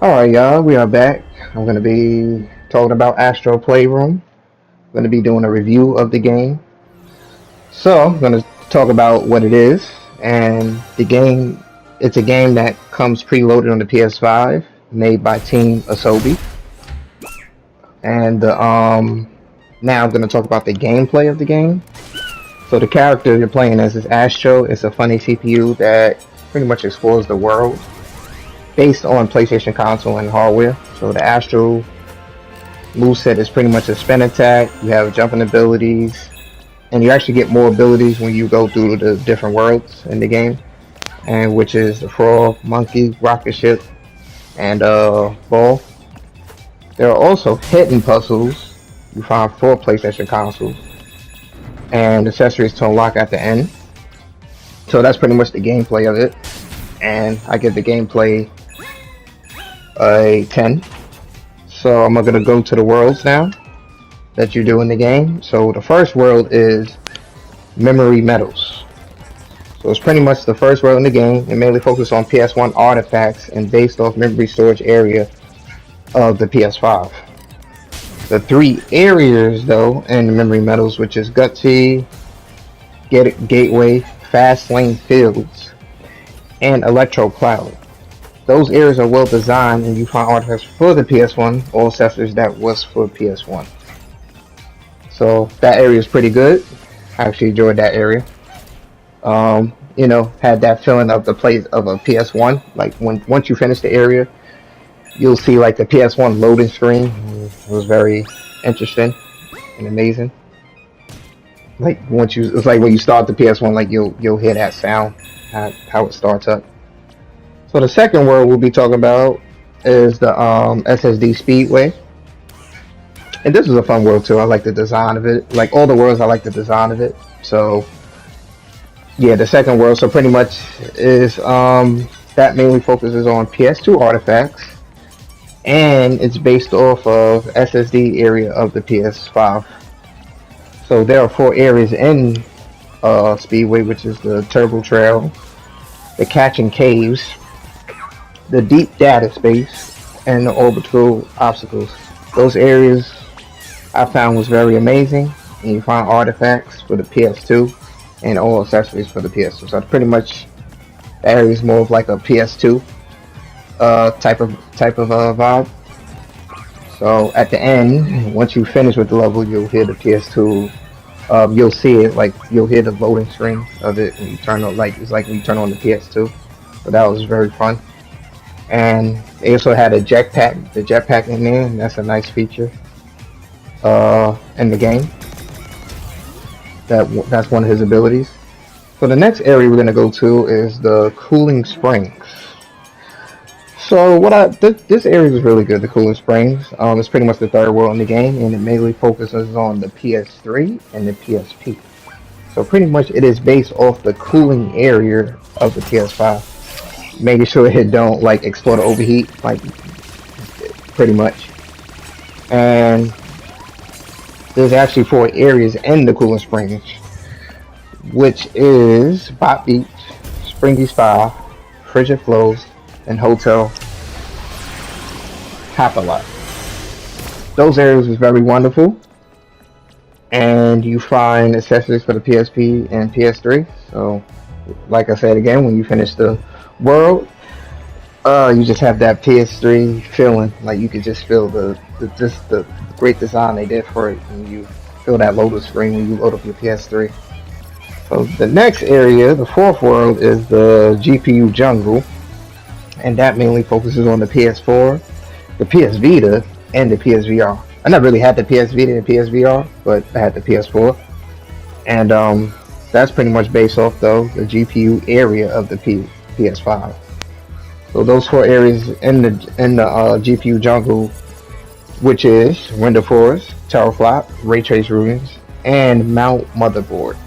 Alright, y'all, we are back. I'm going to be talking about Astro Playroom. I'm going to be doing a review of the game. So, I'm going to talk about what it is. And the game, it's a game that comes preloaded on the PS5, made by Team Asobi. And now I'm going to talk about the gameplay of the game. So, the character you're playing as is Astro. It's a funny CPU that pretty much explores the world based on PlayStation console and hardware. So the Astro moveset is pretty much a spin attack. You have jumping abilities, and you actually get more abilities when you go through the different worlds in the game, and which is the frog, monkey, rocket ship, and ball. There are also hidden puzzles you find for PlayStation consoles, and accessories to unlock at the end. So that's pretty much the gameplay of it, and I give the gameplay a 10. So I'm gonna go to the worlds now that you do in the game. So the first world is Memory Metals. So it's pretty much the first world in the game. It mainly focuses on PS1 artifacts and based off memory storage area of the PS5. The three areas though in the Memory Metals, which is Gutsy, Gateway, Fast Lane Fields, and Electro Cloud. Those areas are well designed and you find artifacts for the PS1 or accessories that was for PS1. So that area is pretty good. I actually enjoyed that area. Had that feeling of the place of a PS1. Like once you finish the area, you'll see like the PS1 loading screen. It was very interesting and amazing. Like it's like when you start the PS1, like you'll hear that sound, how it starts up. So the second world we'll be talking about is the SSD Speedway. And this is a fun world too. I like the design of it. Like all the worlds, I like the design of it. So yeah, the second world, so pretty much is that mainly focuses on PS2 artifacts. And it's based off of SSD area of the PS5. So there are 4 areas in Speedway, which is the Turbo Trail, the Catching Caves, the deep data space, and the orbital obstacles. Those areas I found was very amazing, and you find artifacts for the PS2 and all accessories for the PS2. So pretty much the area is more of like a PS2 type of vibe. So at the end, once you finish with the level, you'll hear the PS2. You'll see it, like you'll hear the loading screen of it, and you turn on it's like when you turn on the PS2. So that was very fun. And they also had the jetpack in there, and that's a nice feature in the game. That's one of his abilities. So the next area we're gonna go to is the Cooling Springs. So this area is really good. The Cooling Springs. It's pretty much the third world in the game, and it mainly focuses on the PS3 and the PSP. So pretty much it is based off the cooling area of the PS5. Making sure it don't like explode or overheat, like pretty much. And there's actually 4 areas in the Cooling Springs, which is Bot Beach, Springy Spa, Frigid Flows, and Hotel Hapalot. Those areas was very wonderful, and you find accessories for the PSP and PS3. So, like I said again, when you finish the world, you just have that PS3 feeling, like you could just feel the great design they did for it, and you feel that loading screen when you load up your PS3. So the next area, the fourth world, is the GPU Jungle, and that mainly focuses on the PS4, the PS Vita, and the PSVR. I never really had the PS Vita and PSVR, but I had the PS4, and that's pretty much based off though the GPU area of the PS5. So those 4 areas in the GPU Jungle, which is Window Forest, Tower Flop, Ray Trace Ruins, and Mount Motherboard.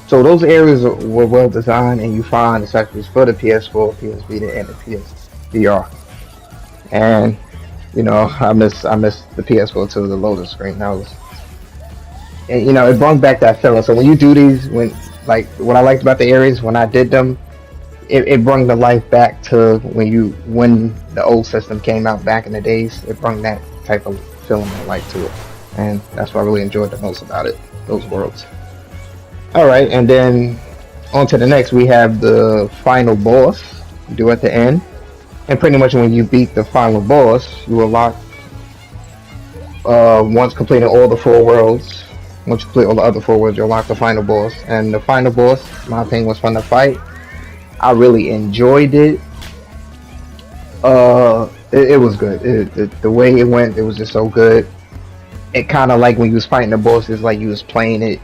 So those areas were well designed, and you find accessories for the PS4, PS Vita, and the PSVR. And I miss the PS4 to the loading screen. It brought back that feeling. So when you do these, what I liked about the areas when I did them, it brought the life back to when the old system came out back in the days. It brought that type of feeling and life to it, and that's what I really enjoyed the most about it. Those worlds. All right, and then on to the next. We have the final boss you do at the end, and pretty much when you beat the final boss, you unlock once completing all the four worlds. Once you complete all the other four worlds, you unlock the final boss, and the final boss, my opinion, was fun to fight. I really enjoyed it. It was good. The way it went, it was just so good. It kind of like when you was fighting the boss, it's like you was playing it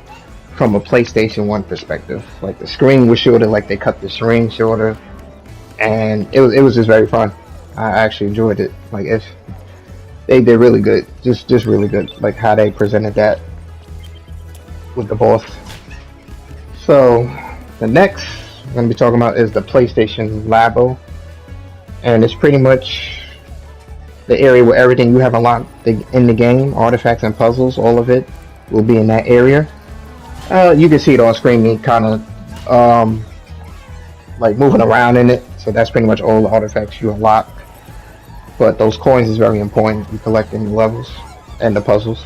from a PlayStation 1 perspective. Like the screen was shorter, like they cut the screen shorter, and it was just very fun. I actually enjoyed it. Like if they did really good, just really good. Like how they presented that with the boss. So the next I'm going to be talking about is the PlayStation Labo, and it's pretty much the area where everything you have unlocked in the game, artifacts and puzzles, all of it will be in that area. You can see it on screen, me kind of like moving around in it, so that's pretty much all the artifacts you unlock. But those coins is very important. You collect in the levels and the puzzles.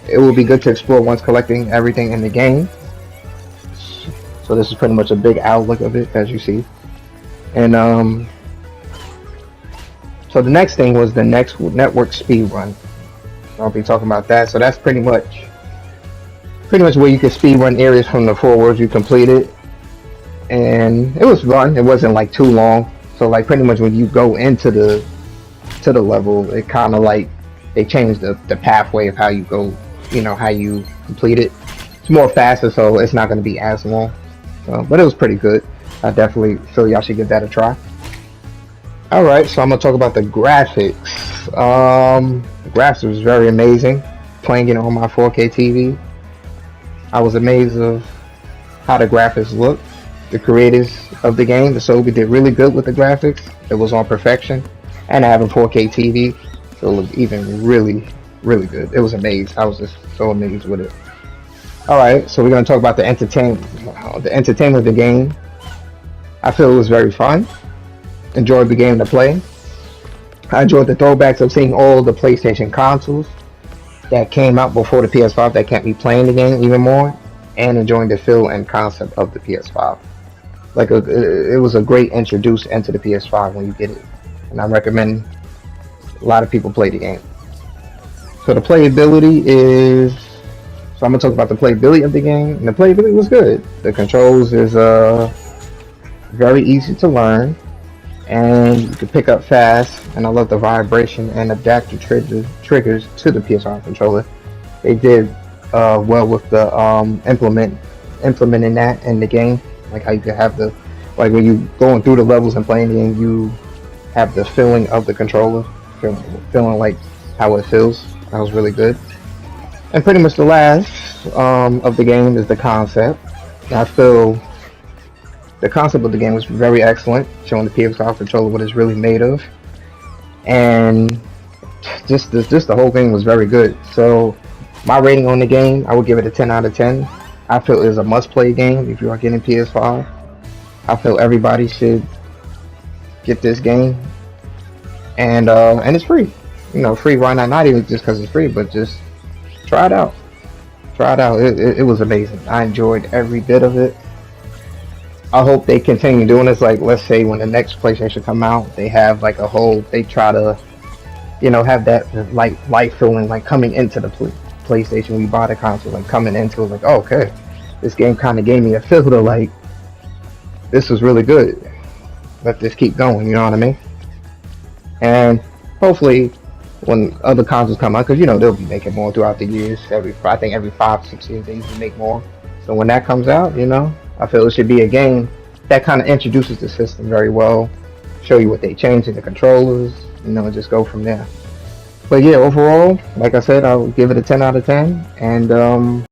It will be good to explore once collecting everything in the game. So this is pretty much a big outlook of it, as you see. And so the next thing was the next network speed run. I'll be talking about that. So that's pretty much where you can speed run areas from the four worlds you completed. And it was fun. It wasn't like too long. So like pretty much when you go into the level, it kind of like they changed the pathway of how you go, how you complete it. It's more faster, so it's not going to be as long. But it was pretty good. I definitely feel y'all should give that a try. Alright, so I'm going to talk about the graphics. The graphics was very amazing. Playing it on my 4K TV, I was amazed of how the graphics looked. The creators of the game, the Sobi, did really good with the graphics. It was on perfection. And I have a 4K TV, so it looked even really, really good. It was amazing. I was just so amazed with it. Alright, so we're going to talk about the entertainment of the game. I feel it was very fun. Enjoyed the game to play. I enjoyed the throwbacks of seeing all the PlayStation consoles that came out before the PS5 that kept me playing the game even more, and enjoying the feel and concept of the PS5. Like it was a great introduce into the PS5 when you get it, and I recommend a lot of people play the game. So the playability is, so I'm gonna talk about the playability of the game, and the playability was good. The controls is very easy to learn, and you can pick up fast, and I love the vibration and adaptive triggers to the PS5 controller. They did well with the implementing that in the game, like how you can have the, like when you going through the levels and playing the game, you have the feeling of the controller, feeling like how it feels. That was really good. And pretty much the last of the game is the concept. I feel the concept of the game was very excellent, showing the PS5 controller what it's really made of, and just the whole thing was very good. So my rating on the game, I would give it a 10 out of 10. I feel it is a must-play game if you are getting PS5. I feel everybody should get this game, and it's free. Free. Why not? Not even just because it's free, but just try it out. Try it out. It was amazing. I enjoyed every bit of it. I hope they continue doing this. Like, let's say when the next PlayStation come out, they have like a whole. They try to, have that like light feeling like coming into the PlayStation when you buy the console, like coming into it, like, oh, okay, this game kind of gave me a feel to like, this was really good. Let this keep going. You know what I mean? And hopefully, when other consoles come out, because they'll be making more throughout the years. I think every 5-6 years they usually make more. So when that comes out, I feel it should be a game that kind of introduces the system very well, show you what they changed in the controllers, just go from there. But yeah, overall, like I said, I'll give it a 10 out of 10, and